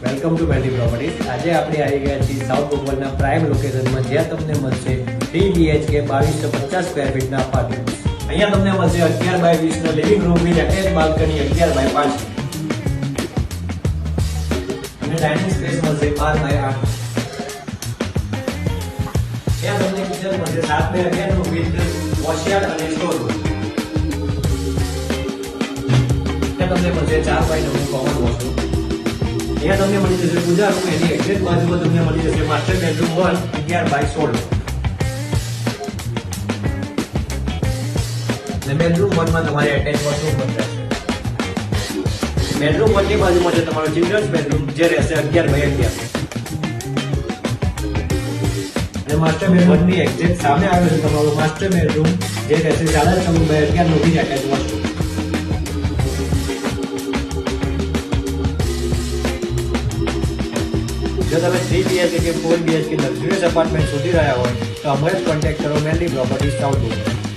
Welcome to valley properties. આજે આપણે આવી ગયા છીએ સાઉથ બોપલના પ્રાઇમ લોકેશનમાં, જ્યાં તમને મળશે 3 BHK 2250 સ્ક્વેર ફીટના અપાર્ટમેન્ટ. અહીંયા તમને મળશે 11 બાય 20 નો living room with attach balcony 11 by 5 અને ડાઇનિંગ સ્પેસ મળશે 12 બાય 8. ત્યાં તમને કિચન મળશે 7 બાય 11 નું વિથ વોશયાર્ડ અને સ્ટોર રૂમ. ત્યાં તમને મળશે 4 બાય 9 નું કોમન વોશરૂમ. અહીંયા તમને મળી જશે પૂજા રૂમ. એની એક્ઝેક્ટ બાજુમાં તમને મળી જશે માસ્ટર બેડરૂમ 1 11 બાય 16. અને બેડરૂમ 1 માં તમારે અટેચ વોશરૂમ પણ રહેશે. બેડરૂમ 1 ની બાજુમાં છે તમારો ચિલ્ડ્રન્સ બેડરૂમ, જે રહેશે 11 બાય 11. અને માસ્ટર બેડરૂમ ની એક્ઝેક્ટ સામે આવેલું છે તમારું માસ્ટર બેડરૂમ, જે રહેશે 14 બાય 11 નું બી અટેચ વોશરૂમ. જો તમે 3 BHK કે 4 BHK લક્ઝુરિયસ અપાર્ટમેન્ટ શોધી રહ્યા હોય તો અમારે જ કોન્ટેક્ટ કરો વેલી પ્રોપર્ટીઝ સાઉથ બોપલ.